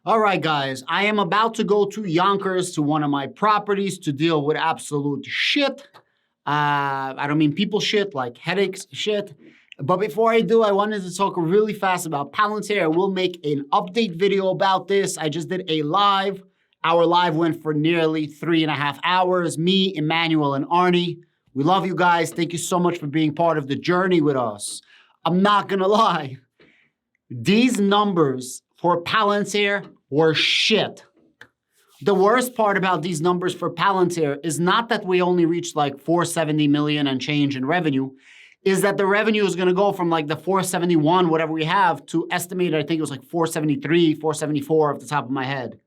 All right, guys, I am about to go to Yonkers to one of my properties to deal with absolute shit. I don't mean people shit, like headaches shit. But before I do, I wanted to talk really fast about Palantir. I will make an update video about this. I just did a live. Our live went for nearly 3.5 hours. Me, Emmanuel, and Arnie. We love you guys. Thank you so much for being part of the journey with us. I'm not gonna lie. These numbers for Palantir were shit. The worst part about these numbers for Palantir is not that we only reached like 470 million and change in revenue, is that the revenue is going to go from like the 471, whatever we have, to estimated, I think it was like 473, 474 off the top of my head,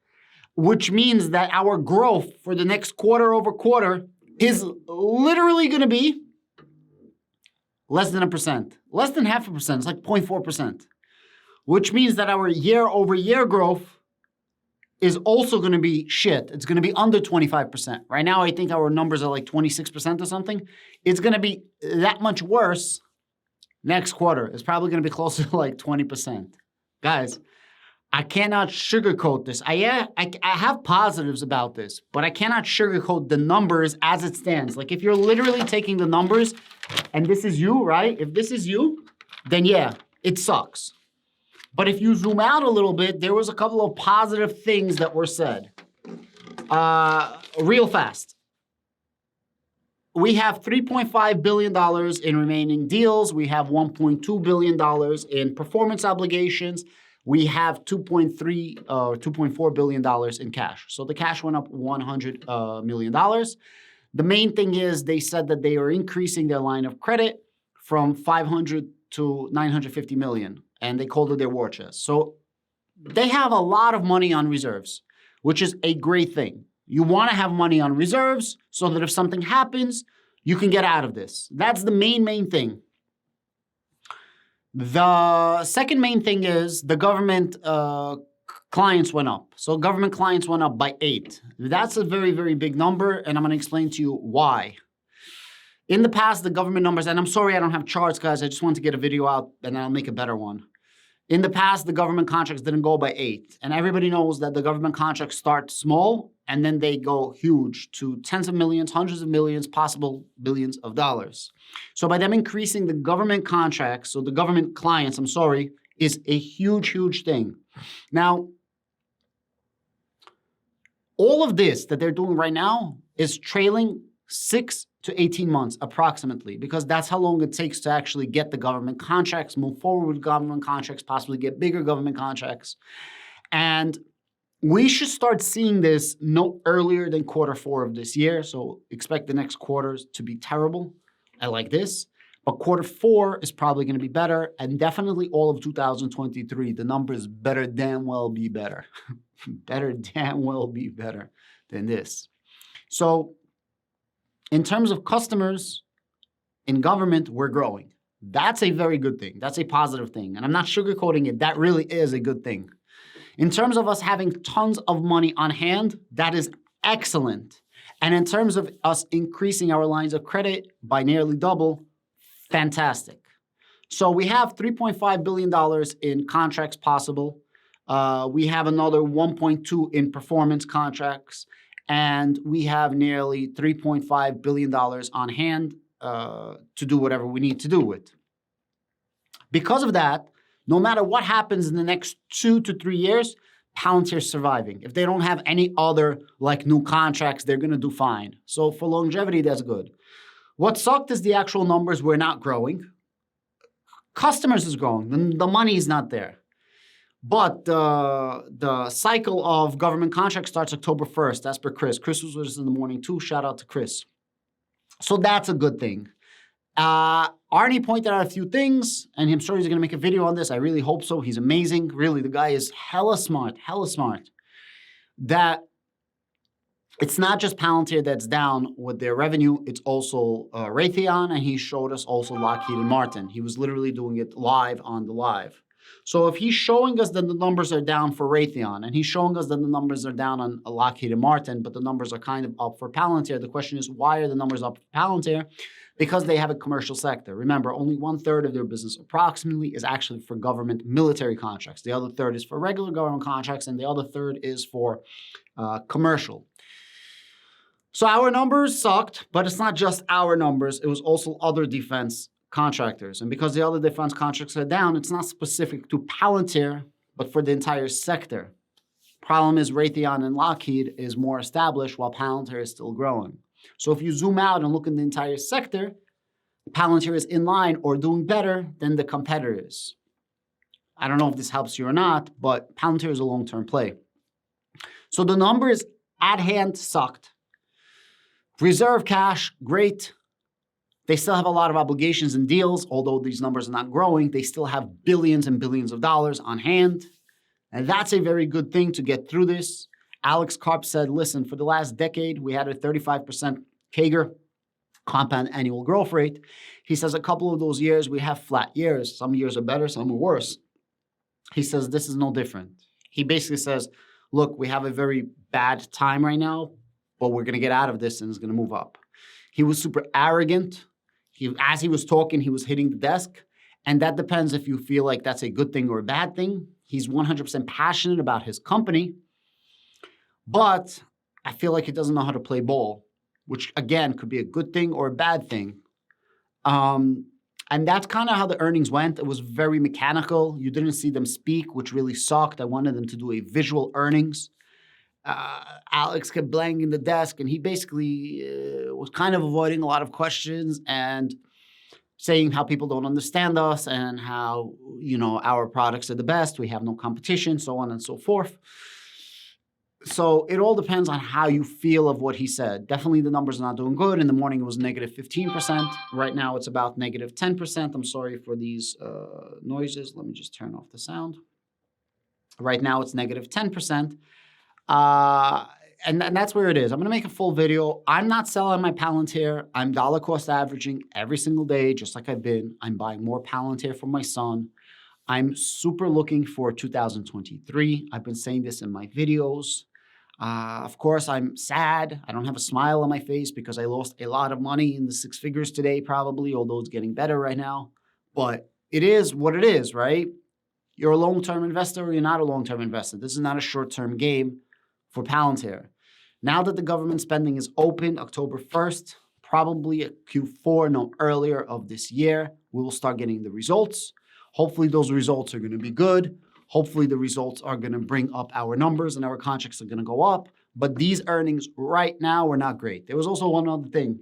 which means that our growth for the next quarter over quarter is literally going to be less than 1%, less than 0.5%. It's like 0.4%, which means that our year over year growth is also going to be shit. It's going to be under 25%. Right now, I think our numbers are like 26% or something. It's going to be that much worse next quarter. It's probably going to be closer to like 20%. Guys, I cannot sugarcoat this. I have positives about this, but I cannot sugarcoat the numbers as it stands. Like if you're literally taking the numbers and this is you, right? If this is you, then yeah, it sucks. But if you zoom out a little bit, there was a couple of positive things that were said. Real fast. We have $3.5 billion in remaining deals. We have $1.2 billion in performance obligations. We have $2.4 billion in cash. So the cash went up $100 million. The main thing is they said that they are increasing their line of credit from 500 to 950 million. And they called it their war chest. So they have a lot of money on reserves, which is a great thing. You want to have money on reserves so that if something happens, you can get out of this. That's the main thing. The second main thing is the government clients went up. So government clients went up by 8. That's a very big number, and I'm going to explain to you why. In the past, the government numbers, and I'm sorry I don't have charts, guys. I just want to get a video out, and I'll make a better one. In the past, the government contracts didn't go by 8. And everybody knows that the government contracts start small, and then they go huge to tens of millions, hundreds of millions, possible billions of dollars. So by them increasing the government contracts, so the government clients, I'm sorry, is a huge thing. Now, all of this that they're doing right now is trailing 6 to 18 months approximately, because that's how long it takes to actually get the government contracts, move forward with government contracts, possibly get bigger government contracts. And we should start seeing this no earlier than Q4 of this year. So expect the next quarters to be terrible. I like this. But Q4 is probably going to be better. And definitely all of 2023, the numbers better damn well be better. Better damn well be better than this. So in terms of customers in government, we're growing. That's a very good thing. That's a positive thing. And I'm not sugarcoating it. That really is a good thing. In terms of us having tons of money on hand, that is excellent. And in terms of us increasing our lines of credit by nearly double, fantastic. So we have $3.5 billion in contracts possible. We have another 1.2 in performance contracts. And we have nearly $3.5 billion on hand to do whatever we need to do with. Because of that, no matter what happens in the next 2 to 3 years, Palantir's surviving. If they don't have any other like new contracts, they're going to do fine. So for longevity, that's good. What sucked is the actual numbers were not growing. Customers is growing. The money is not there. But the cycle of government contracts starts October 1st. That's per Chris. Chris was with us in the morning too. Shout out to Chris. So that's a good thing. Arnie pointed out a few things, and I'm sure he's going to make a video on this. I really hope so. He's amazing. Really, the guy is hella smart. That it's not just Palantir that's down with their revenue. It's also Raytheon, and he showed us also Lockheed and Martin. He was literally doing it live on the live. So if he's showing us that the numbers are down for Raytheon, and he's showing us that the numbers are down on Lockheed and Martin, but the numbers are kind of up for Palantir, the question is, why are the numbers up for Palantir? because they have a commercial sector. Remember, only 1/3 of their business approximately is actually for government military contracts. The other third is for regular government contracts, and the other third is for commercial. So our numbers sucked, but it's not just our numbers. It was also other defense contractors. And because the other defense contracts are down, it's not specific to Palantir, but for the entire sector. Problem is Raytheon and Lockheed is more established while Palantir is still growing. So if you zoom out and look at the entire sector, Palantir is in line or doing better than the competitors. I don't know if this helps you or not, but Palantir is a long-term play. So the numbers at hand sucked. Reserve cash, great. They still have a lot of obligations and deals, although these numbers are not growing. They still have billions and billions of dollars on hand. And that's a very good thing to get through this. Alex Karp said, listen, for the last decade, we had a 35% CAGR, compound annual growth rate. He says a couple of those years, we have flat years. Some years are better, some are worse. He says this is no different. He basically says, look, we have a very bad time right now, but we're going to get out of this and it's going to move up. He was super arrogant. As he was talking, he was hitting the desk. And that depends if you feel like that's a good thing or a bad thing. He's 100% passionate about his company. But I feel like he doesn't know how to play ball, which, again, could be a good thing or a bad thing. And that's kind of how the earnings went. It was very mechanical. You didn't see them speak, which really sucked. I wanted them to do a visual earnings. Alex kept banging the desk, and he basically was kind of avoiding a lot of questions and saying how people don't understand us and how, our products are the best. We have no competition, so on and so forth. So it all depends on how you feel of what he said. Definitely the numbers are not doing good. In the morning, it was negative 15%. Right now, it's about negative 10%. I'm sorry for these noises. Let me just turn off the sound. Right now, it's negative 10%. And that's where it is. I'm going to make a full video. I'm not selling my Palantir. I'm dollar cost averaging every single day, just like I've been. I'm buying more Palantir for my son. I'm super looking for 2023. I've been saying this in my videos. Of course, I'm sad. I don't have a smile on my face because I lost a lot of money in the six figures today, probably, although it's getting better right now. But it is what it is, right? You're a long-term investor or you're not a long-term investor. This is not a short-term game for Palantir. Now that the government spending is open, October 1st, probably at Q4, no earlier of this year, we will start getting the results. Hopefully those results are going to be good. Hopefully the results are going to bring up our numbers and our contracts are going to go up. But these earnings right now were not great. There was also one other thing.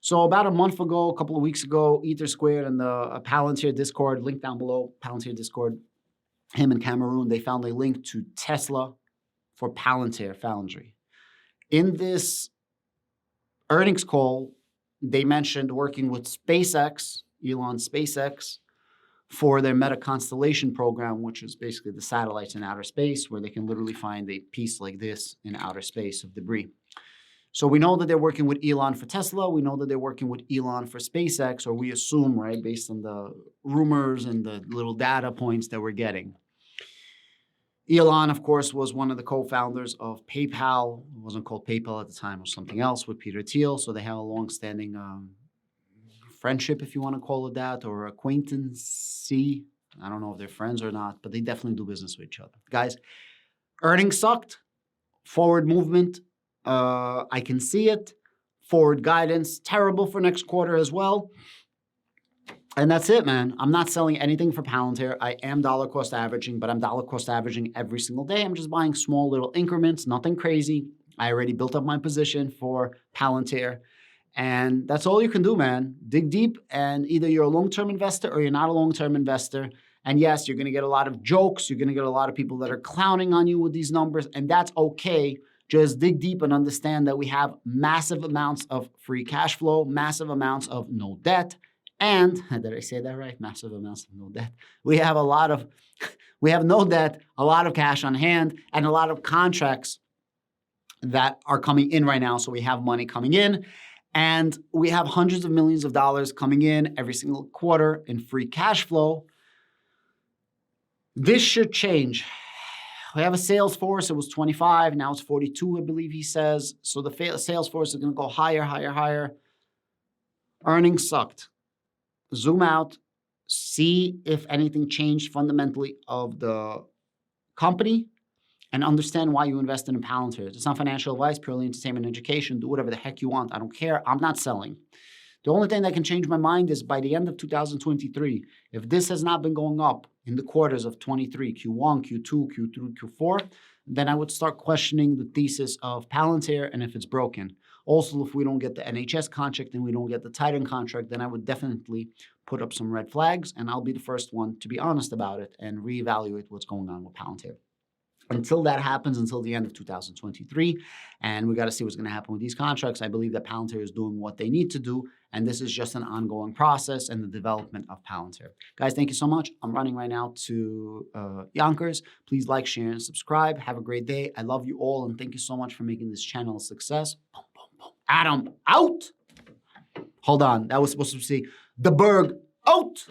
So about a month ago, a couple of weeks ago, Ether Squared and the Palantir Discord, link down below, Palantir Discord, him in Cameroon, they found a link to Tesla for Palantir Foundry. In this earnings call, they mentioned working with SpaceX, Elon's SpaceX, for their Meta Constellation program, which is basically the satellites in outer space, where they can literally find a piece like this in outer space of debris. So we know that they're working with Elon for Tesla. We know that they're working with Elon for SpaceX, or we assume, right, based on the rumors and the little data points that we're getting. Elon, of course, was one of the co-founders of PayPal. It wasn't called PayPal at the time, or something else, with Peter Thiel. So they have a long-standing friendship, if you want to call it that, or acquaintance. I don't know if they're friends or not, but they definitely do business with each other. Guys, earnings sucked. Forward movement, I can see it. Forward guidance, terrible for next quarter as well. And that's it, man. I'm not selling anything for Palantir. I am dollar cost averaging, but I'm dollar cost averaging every single day. I'm just buying small little increments, nothing crazy. I already built up my position for Palantir. And that's all you can do, man. Dig deep, and either you're a long-term investor or you're not a long-term investor. And yes, you're going to get a lot of jokes. You're going to get a lot of people that are clowning on you with these numbers, and that's okay. Just dig deep and understand that we have massive amounts of free cash flow, massive amounts of no debt. And, did I say that right? Massive amounts of no debt. We have no debt, a lot of cash on hand, and a lot of contracts that are coming in right now. So we have money coming in, and we have hundreds of millions of dollars coming in every single quarter in free cash flow. This should change. We have a sales force. It was 25. Now it's 42, I believe he says. So the sales force is going to go higher, higher, higher. Earnings sucked. Zoom out, see if anything changed fundamentally of the company, and understand why you invested in Palantir. It's not financial advice, purely entertainment and education. Do whatever the heck you want. I don't care. I'm not selling. The only thing that can change my mind is by the end of 2023, if this has not been going up in the quarters of 23, Q1, Q2, Q3, Q4, then I would start questioning the thesis of Palantir and if it's broken. Also, if we don't get the NHS contract and we don't get the Titan contract, then I would definitely put up some red flags, and I'll be the first one to be honest about it and reevaluate what's going on with Palantir. Until that happens, until the end of 2023, and we got to see what's going to happen with these contracts, I believe that Palantir is doing what they need to do, and this is just an ongoing process and the development of Palantir. Guys, thank you so much. I'm running right now to Yonkers. Please like, share, and subscribe. Have a great day. I love you all, and thank you so much for making this channel a success. Boom, boom, boom. Adam, out! Hold on. That was supposed to say, the Berg, out!